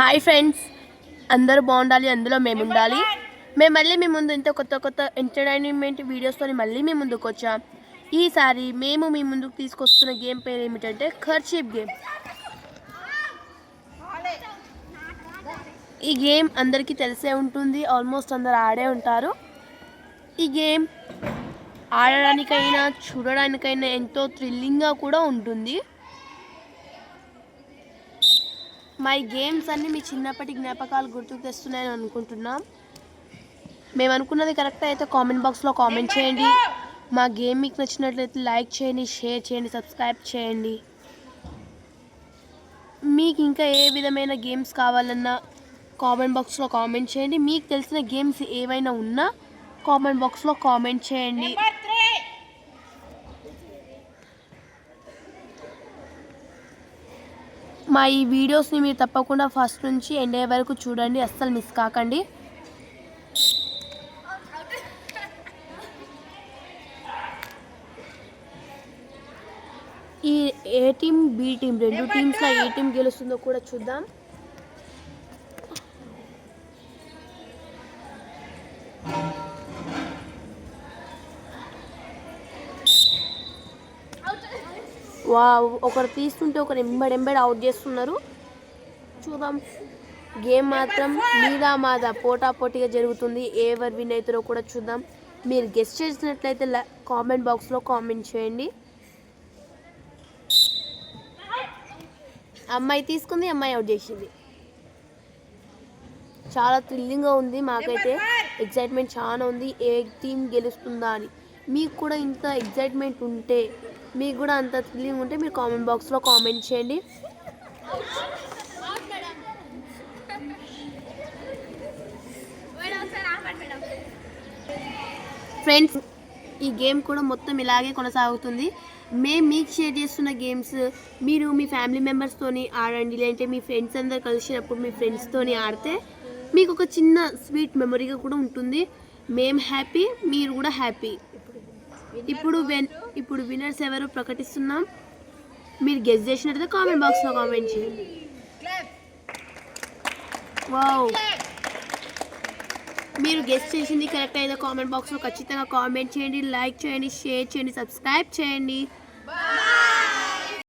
Hi friends, అందరూ బాగుండాలి, అందులో మేము ఉండాలి. మేము మళ్ళీ మీ ముందు ఇంత కొత్త కొత్త ఎంటర్టైన్మెంట్ వీడియోస్తో మళ్ళీ మీ ముందుకు వచ్చాం. ఈసారి మేము మీ ముందుకు తీసుకొస్తున్న గేమ్ పేరు ఏమిటంటే కర్చీఫ్ గేమ్. ఈ గేమ్ అందరికీ తెలిసే ఉంటుంది, ఆల్మోస్ట్ అందరు ఆడే ఉంటారు. ఈ గేమ్ ఆడడానికైనా చూడడానికైనా ఎంతో థ్రిల్లింగ్గా కూడా ఉంటుంది. మా ఈ గేమ్స్ అన్నీ మీ చిన్నప్పటి జ్ఞాపకాలు గుర్తుకు తెస్తున్నాయని అనుకుంటున్నాం. మేము అనుకున్నది కరెక్ట్ అయితే కామెంట్ బాక్స్లో కామెంట్ చేయండి. మా గేమ్ మీకు నచ్చినట్లయితే లైక్ చేయండి, షేర్ చేయండి, సబ్స్క్రైబ్ చేయండి. మీకు ఇంకా ఏ విధమైన గేమ్స్ కావాలన్నా కామెంట్ బాక్స్లో కామెంట్ చేయండి. మీకు తెలిసిన గేమ్స్ ఏవైనా ఉన్నా కామెంట్ బాక్స్లో కామెంట్ చేయండి. మా ఈ వీడియోస్ని మీరు తప్పకుండా ఫస్ట్ నుంచి ఎండ్ అయ్యే వరకు చూడండి, అస్సలు మిస్ కాకండి. ఈ ఏ టీం బి టీం రెండు టీమ్స్లో ఏ టీం గెలుస్తుందో కూడా చూద్దాం. ఒకరు తీస్తుంటే ఒకరు ఎంబడెంబడి అవుట్ చేస్తున్నారు. చూద్దాం. గేమ్ మాత్రం మాదా పోటాపోటీగా జరుగుతుంది. ఎవరు విన్ అవుతారో కూడా చూద్దాం. మీరు గెస్ట్ చేసినట్లయితే కామెంట్ బాక్స్లో కామెంట్ చేయండి. అమ్మాయి తీసుకుంది, అమ్మాయి అవుట్ చేసింది. చాలా థ్రిల్లింగ్గా ఉంది. మాకైతే ఎగ్జైట్మెంట్ చాలా ఉంది, ఏ టీం గెలుస్తుందా అని. మీకు కూడా ఇంత ఎగ్జైట్మెంట్ ఉంటే, మీకు కూడా అంత థ్రిల్లింగ్ ఉంటే మీరు కామెంట్ బాక్స్లో కామెంట్ చేయండి. ఫ్రెండ్స్, ఈ గేమ్ కూడా మొత్తం ఇలాగే కొనసాగుతుంది. మేము మీకు షేర్ చేస్తున్న గేమ్స్ మీరు మీ ఫ్యామిలీ మెంబర్స్తోని ఆడండి, లేదంటే మీ ఫ్రెండ్స్ అందరు కలిసినప్పుడు మీ ఫ్రెండ్స్తోని ఆడితే మీకు ఒక చిన్న స్వీట్ మెమరీగా కూడా ఉంటుంది. మేము హ్యాపీ, మీరు కూడా హ్యాపీ. ఇప్పుడు విన్నర్స్ ఎవరు ప్రకటిస్తున్నాం. మీరు గెస్ చేసినట్లయితే కామెంట్ బాక్స్లో కామెంట్ చేయండి. వావ్, మీరు గెస్ చేసింది కరెక్ట్ అయితే కామెంట్ బాక్స్లో ఖచ్చితంగా కామెంట్ చేయండి, లైక్ చేయండి, షేర్ చేయండి, సబ్స్క్రైబ్ చేయండి.